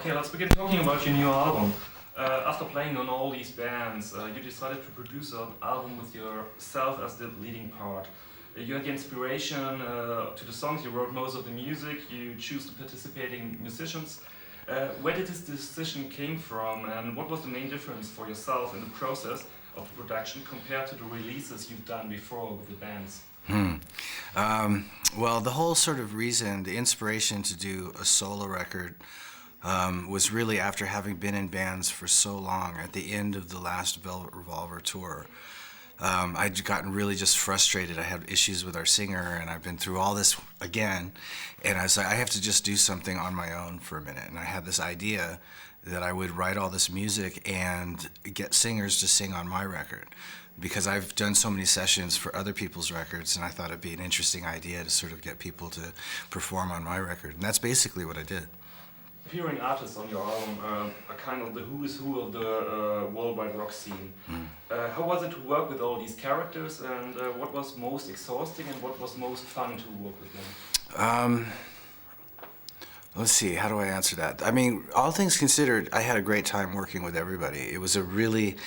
Okay, let's begin talking about your new album. After playing on all these bands, you decided to produce an album with yourself as the leading part. You had the inspiration to the songs, you wrote most of the music, you choose the participating musicians. Where did this decision came from, and what was the main difference for yourself in the process of production compared to the releases you've done before with the bands? Well, the whole sort of reason, the inspiration to do a solo record was really after having been in bands for so long. At the end of the last Velvet Revolver tour, I'd gotten really just frustrated. I had issues with our singer, and I've been through all this again, and I was like, I have to just do something on my own for a minute. And I had this idea that I would write all this music and get singers to sing on my record, because I've done so many sessions for other people's records, and I thought it'd be an interesting idea to sort of get people to perform on my record, and that's basically what I did. Appearing artists on your album are kind of the who is who of the worldwide rock scene. How was it to work with all these characters, and what was most exhausting and what was most fun to work with them? Let's see, how do I answer that? I mean, all things considered, I had a great time working with everybody. It was a really,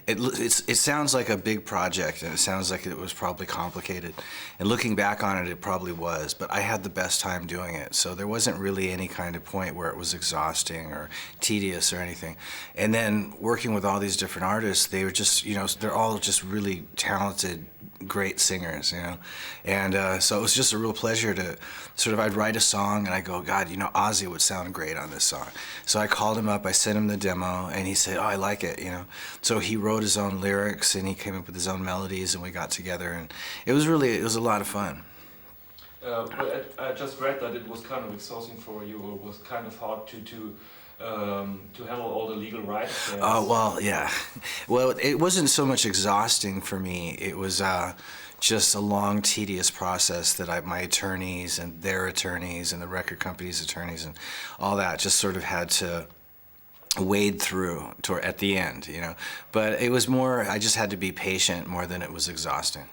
it sounds like a big project, and it sounds like it was probably complicated. And looking back on it, it probably was, but I had the best time doing it. So there wasn't really any kind of point where it was exhausting or tedious or anything. And then working with all these different artists, they were just, you know, they're all just really talented, great singers, you know. And so it was just a real pleasure to sort of, I'd write a song and I go, God, you know, Ozzy would sound great on this song. So I called him up, I sent him the demo, and he said, oh, I like it, you know. So he wrote his own lyrics and he came up with his own melodies, and we got together, and it was a lot of fun. But I just read that it was kind of exhausting for you, or it was kind of hard to handle all the legal rights. Oh, well, yeah. Well, it wasn't so much exhausting for me. It was just a long, tedious process that my attorneys and their attorneys and the record company's attorneys and all that just sort of had to wade through at the end, you know. But it was more, I just had to be patient more than it was exhausting.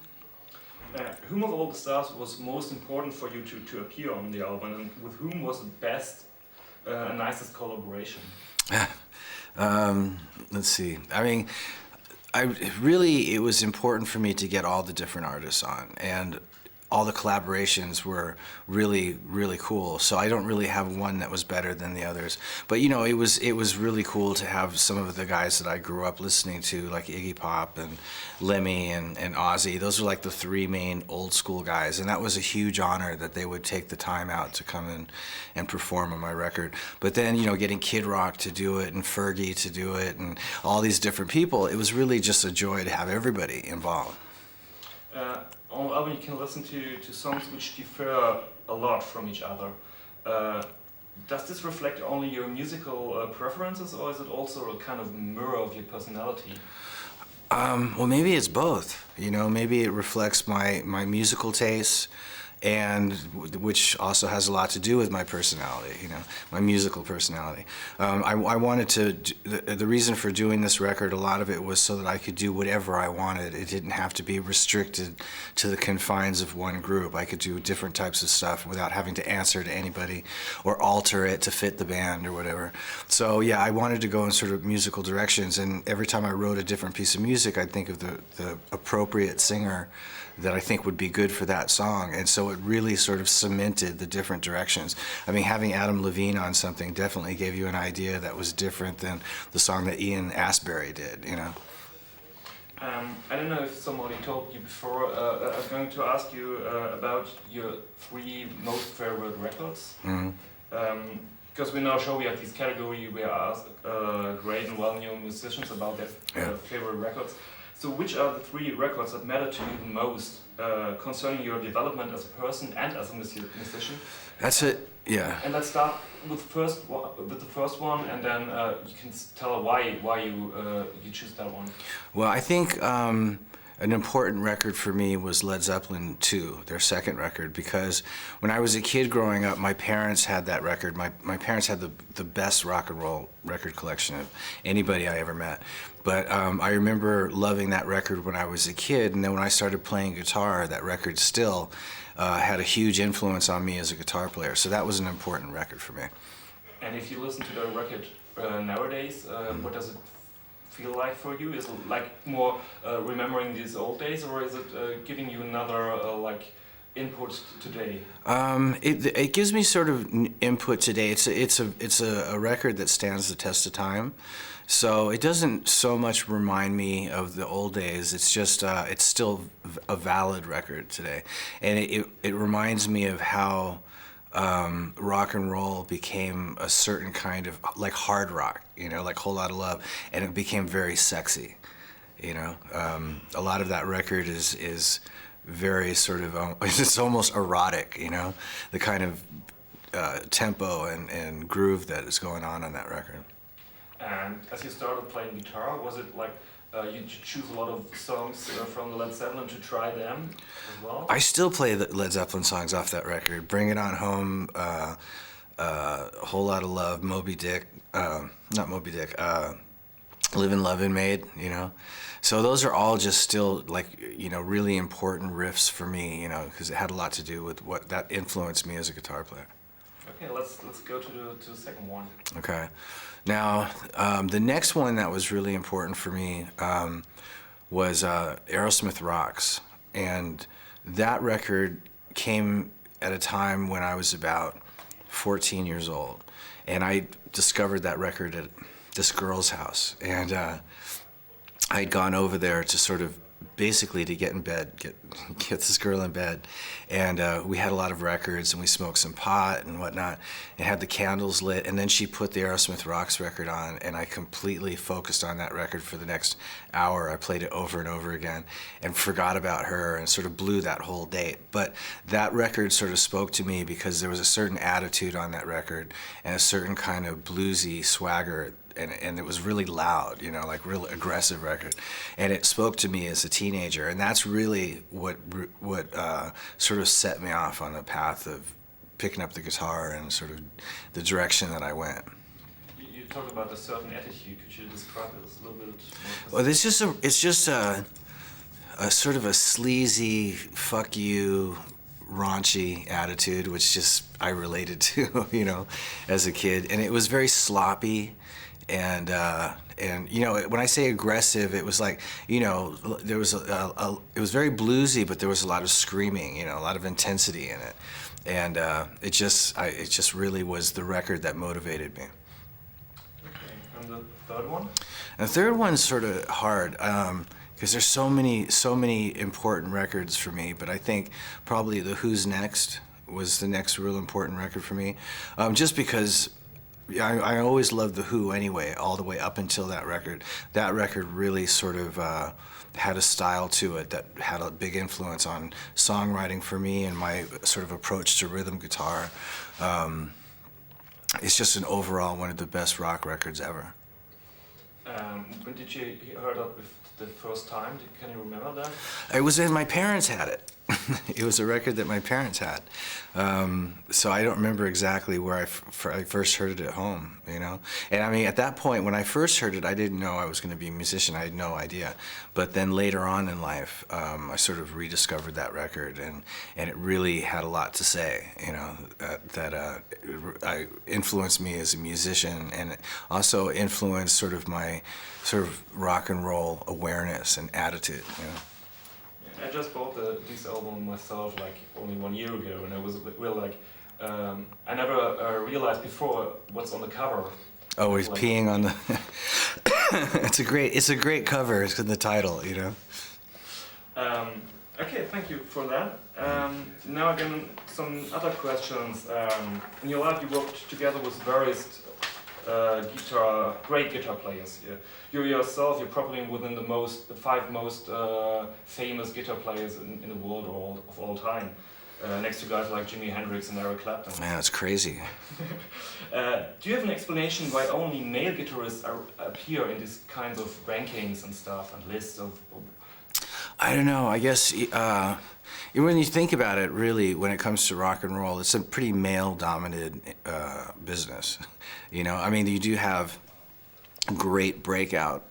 Whom of all the stars was most important for you to appear on the album, and with whom was the best and nicest collaboration? Let's see. I mean, it was important for me to get all the different artists on, and all the collaborations were really, really cool. So I don't really have one that was better than the others. But you know, it was really cool to have some of the guys that I grew up listening to, like Iggy Pop and Lemmy and Ozzy. Those were like the three main old school guys, and that was a huge honor that they would take the time out to come in and perform on my record. But then, you know, getting Kid Rock to do it and Fergie to do it and all these different people, it was really just a joy to have everybody involved. On the album you can listen to songs which differ a lot from each other. Does this reflect only your musical preferences, or is it also a kind of mirror of your personality? Well, maybe it's both. You know, maybe it reflects my musical tastes, and which also has a lot to do with my personality, you know, my musical personality. I wanted to, the reason for doing this record, a lot of it was so that I could do whatever I wanted. It didn't have to be restricted to the confines of one group. I could do different types of stuff without having to answer to anybody or alter it to fit the band or whatever. So yeah, I wanted to go in sort of musical directions, and every time I wrote a different piece of music, I'd think of the appropriate singer that I think would be good for that song, and so it really sort of cemented the different directions. I mean, having Adam Levine on something definitely gave you an idea that was different than the song that Ian Astbury did, you know. I don't know if somebody told you before, I was going to ask you about your three most favorite records. Because we now show we have this category where I ask great and well-known musicians about their favorite records. So which are the three records that matter to you the most concerning your development as a person and as a musician? That's it, yeah. And let's start with the first one, and then you can tell why you choose that one. Well, I think an important record for me was Led Zeppelin II, their second record, because when I was a kid growing up, my parents had that record. My parents had the best rock and roll record collection of anybody I ever met. But I remember loving that record when I was a kid, and then when I started playing guitar, that record still had a huge influence on me as a guitar player. So that was an important record for me. And if you listen to the record nowadays, what does it feel like for you? Is it like more remembering these old days, or is it giving you another like input today? It gives me sort of input today. It's a record that stands the test of time. So it doesn't so much remind me of the old days. It's just it's still a valid record today, and it reminds me of how rock and roll became a certain kind of like hard rock, you know, like Whole Lotta Love, and it became very sexy, you know. A lot of that record is very sort of it's almost erotic, you know, the kind of tempo and groove that is going on that record. And as you started playing guitar, was it like you choose a lot of songs from the Led Zeppelin to try them as well? I still play the Led Zeppelin songs off that record. Bring It On Home, Whole Lotta Love, Moby Dick, not Moby Dick, Livin' Lovin' Maid, you know. So those are all just still like, you know, really important riffs for me, you know, because it had a lot to do with what that influenced me as a guitar player. Okay, let's go to the second one. Okay. Now, the next one that was really important for me was Aerosmith Rocks. And that record came at a time when I was about 14 years old. And I discovered that record at this girl's house. And I'd gone over there to sort of basically to get in bed, get this girl in bed, and we had a lot of records, and we smoked some pot and whatnot, and had the candles lit, and then she put the Aerosmith Rocks record on, and I completely focused on that record for the next hour. I played it over and over again, and forgot about her, and sort of blew that whole date. But that record sort of spoke to me because there was a certain attitude on that record, and a certain kind of bluesy swagger. And it was really loud, you know, like real aggressive record, and it spoke to me as a teenager, and that's really what sort of set me off on the path of picking up the guitar and sort of the direction that I went. You talked about a certain attitude. Could you describe it a little bit more? Well, it's just a sort of a sleazy, fuck you, raunchy attitude, which just I related to, you know, as a kid, and it was very sloppy. And you know, when I say aggressive, it was like, you know, there was it was very bluesy, but there was a lot of screaming, you know, a lot of intensity in it, and it just really was the record that motivated me. Okay, and the third one? And the third one's sort of hard because there's so many important records for me, but I think probably The Who's Next was the next real important record for me, just because. I always loved The Who anyway, all the way up until that record. That record really sort of had a style to it that had a big influence on songwriting for me and my sort of approach to rhythm guitar. It's just an overall one of the best rock records ever. When did you hear that the first time? Can you remember that? It was when my parents had it. It was a record that my parents had. So I don't remember exactly where I first heard it at home, you know? And I mean, at that point, when I first heard it, I didn't know I was going to be a musician. I had no idea. But then later on in life, I sort of rediscovered that record, and it really had a lot to say, you know, that influenced me as a musician, and it also influenced sort of my sort of rock and roll awareness and attitude, you know? I just bought this album myself like only 1 year ago, and I was real like I never realized before what's on the cover. Oh, he's like, peeing on the. It's a great cover. It's in the title, you know. Okay, thank you for that. Now again, some other questions. In your life, you worked together with various great guitar players. Yeah. You yourself, you're probably within the five most famous guitar players in the world of all time, next to guys like Jimi Hendrix and Eric Clapton. Man, that's crazy. Do you have an explanation why only male guitarists appear in these kinds of rankings and stuff and lists of? I don't know. I guess when you think about it, really, when it comes to rock and roll, it's a pretty male-dominated business. You know, I mean, you do have great breakout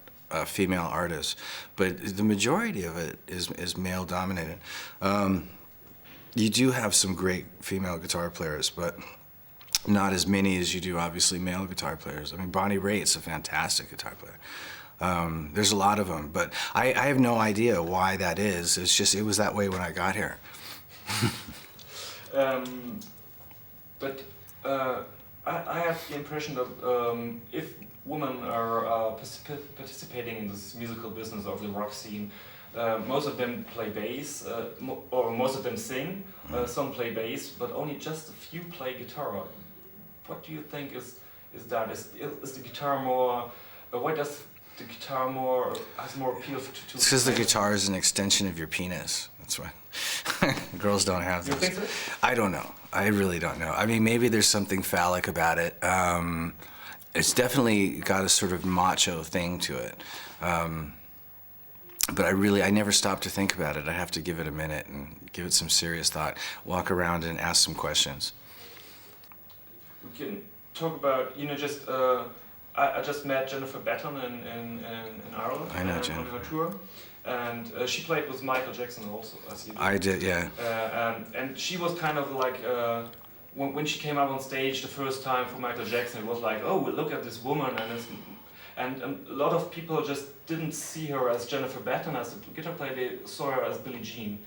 female artists, but the majority of it is male-dominated. You do have some great female guitar players, but not as many as you do, obviously, male guitar players. I mean, Bonnie Raitt's a fantastic guitar player. There's a lot of them, but I have no idea why that is. It's just, it was that way when I got here. But I have the impression that if women are participating in this musical business of the rock scene, most of them play bass, or most of them sing, some play bass, but only just a few play guitar. What do you think is that? Is the guitar more, why does the guitar has more appeal to It's because the guitar is an extension of your penis. That's why. Girls don't have this. You think so? I don't know. I really don't know. I mean, maybe there's something phallic about it. It's definitely got a sort of macho thing to it. But I never stop to think about it. I have to give it a minute and give it some serious thought. Walk around and ask some questions. We can talk about, just, I just met Jennifer Batten in Ireland. I know Jennifer. On her tour. And she played with Michael Jackson also, as you did. I did, yeah. And she was kind of like, when she came up on stage the first time for Michael Jackson, it was like, oh, look at this woman, and a lot of people just didn't see her as Jennifer Batten as a guitar player. They saw her as Billie Jean,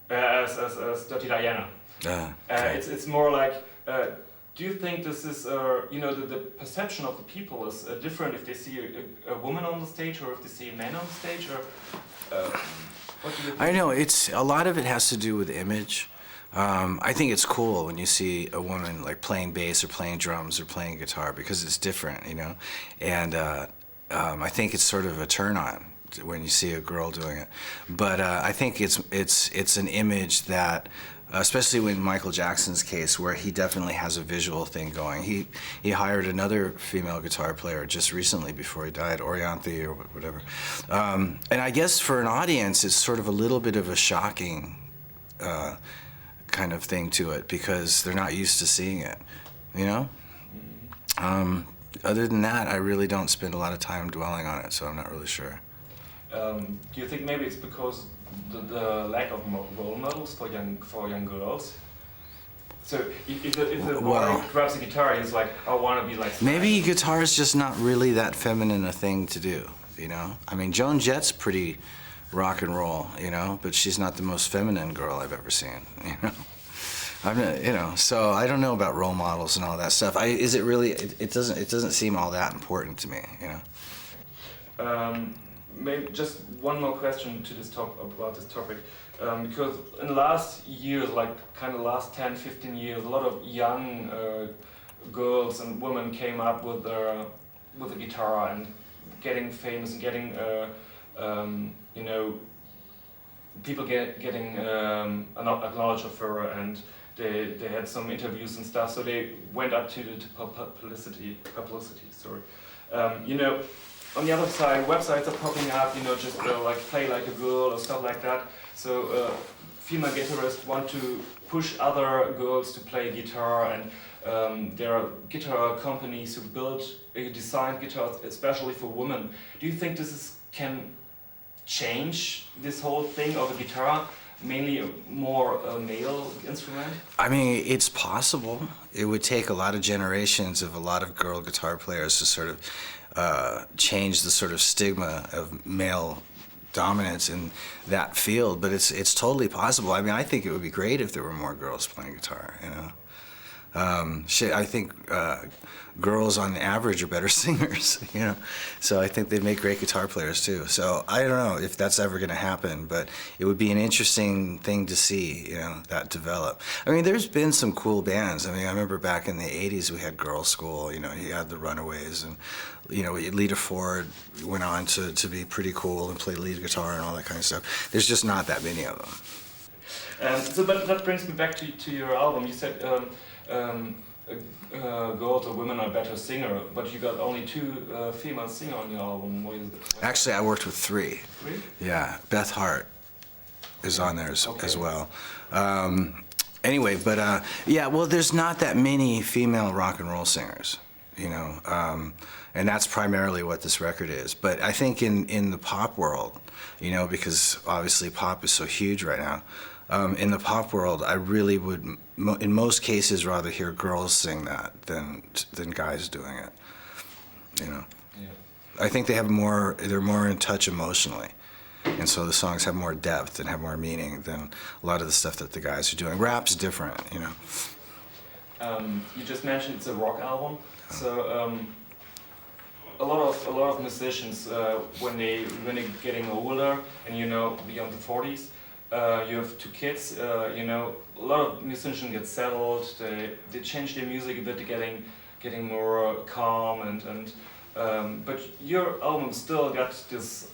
as Dirty Diana. Okay. It's more like, do you think this is, the perception of the people is different if they see a woman on the stage or if they see a man on the stage, or what do you think? I know, a lot of it has to do with image. I think it's cool when you see a woman like playing bass or playing drums or playing guitar because it's different, and I think it's sort of a turn on when you see a girl doing it. But I think it's an image that, especially in Michael Jackson's case, where he definitely has a visual thing going. He hired another female guitar player just recently before he died, Orianthe or whatever. And I guess for an audience, it's sort of a little bit of a shocking kind of thing to it because they're not used to seeing it, Other than that, I really don't spend a lot of time dwelling on it, so I'm not really sure. Do you think maybe it's because the lack of role models for young girls? So if the boy grabs a guitar, he's like, I want to be like. Maybe guitar is just not really that feminine a thing to do, I mean, Joan Jett's pretty rock and roll, but she's not the most feminine girl I've ever seen, So I don't know about role models and all that stuff. Is it really? It doesn't seem all that important to me, Maybe just one more question to about this topic, because in the last years, like kind of last 10, 15 years, a lot of young girls and women came up with a guitar and getting famous and getting, people getting a knowledge of her, and they had some interviews and stuff, so they went up to the publicity. Sorry, On the other side, websites are popping up, just like play like a girl or stuff like that. So female guitarists want to push other girls to play guitar, and there are guitar companies who design guitars especially for women. Do you think can change this whole thing of a guitar, mainly a more male instrument? I mean, it's possible. It would take a lot of generations of a lot of girl guitar players to sort of change the sort of stigma of male dominance in that field, but it's totally possible. I mean, I think it would be great if there were more girls playing guitar, I think girls on average are better singers, so I think they'd make great guitar players too. So I don't know if that's ever going to happen, but it would be an interesting thing to see, that develop. I mean, there's been some cool bands. I mean, I remember back in the 80s we had Girl School, you had the Runaways, and Lita Ford went on to be pretty cool and play lead guitar and all that kind of stuff. There's just not that many of them. But that brings me back to your album. You said girls or women are better singer, but you got only 2 female singers on your album. What is it? Actually, I worked with 3. 3? Yeah, Beth Hart is on there as well. Anyway, but well, there's not that many female rock and roll singers, and that's primarily what this record is. But I think in the pop world, because obviously pop is so huge right now, in the pop world, I really would, in most cases, rather hear girls sing that than guys doing it. You know, Yeah. I think they're more in touch emotionally, and so the songs have more depth and have more meaning than a lot of the stuff that the guys are doing. Rap's different, you know. You just mentioned it's a rock album, so a lot of musicians when they're getting older and beyond the 40s, you have two kids. A lot of musicians get settled. They change their music a bit to getting more calm and. But your album still got this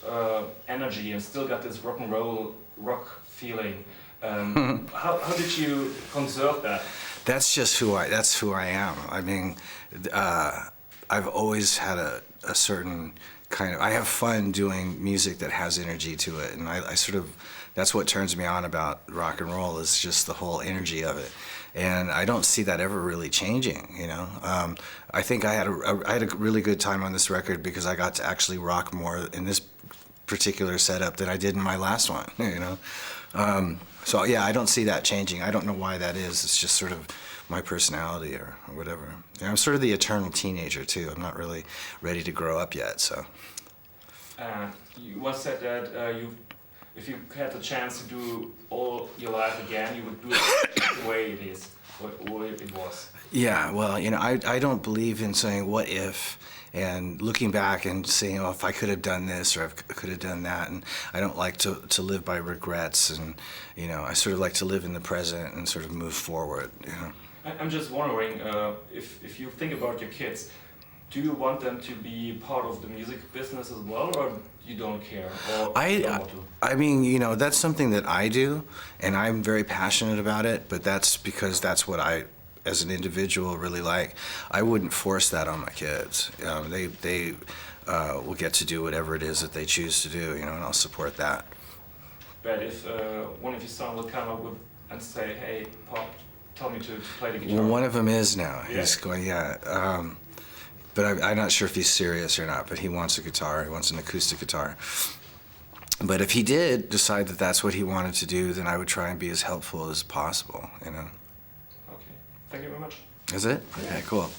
energy and still got this rock feeling. How did you conserve that? That's just that's who I am. I mean, I've always had a certain kind of, I have fun doing music that has energy to it, and I sort of, that's what turns me on about rock and roll, is just the whole energy of it. And I don't see that ever really changing, you know. I think I had a really good time on this record because I got to actually rock more in this particular setup than I did in my last one, you know. So yeah, I don't see that changing. I don't know why that is. It's just sort of my personality or whatever. And I'm sort of the eternal teenager too. I'm not really ready to grow up yet, so. You once said that if you had the chance to do all your life again, you would do it the way it is, what it was. Yeah, well, you know, I don't believe in saying what if and looking back and saying, oh, if I could have done this or I could have done that. And I don't like to live by regrets, and, you know, I sort of like to live in the present and sort of move forward, you know. I'm just wondering, if you think about your kids, do you want them to be part of the music business as well, or you don't care? Or you don't want to? I mean, you know, that's something that I do, and I'm very passionate about it, but that's because that's what I, as an individual, really like. I wouldn't force that on my kids. They will get to do whatever it is that they choose to do, you know, and I'll support that. But if one of your sons will come up with and say, hey, Pop, tell me to play the guitar. Well, one of them is now. Yeah. He's going, yeah. But I'm not sure if he's serious or not, but he wants a guitar. He wants an acoustic guitar. But if he did decide that that's what he wanted to do, then I would try and be as helpful as possible, you know. Okay. Thank you very much. Is it? Okay, cool.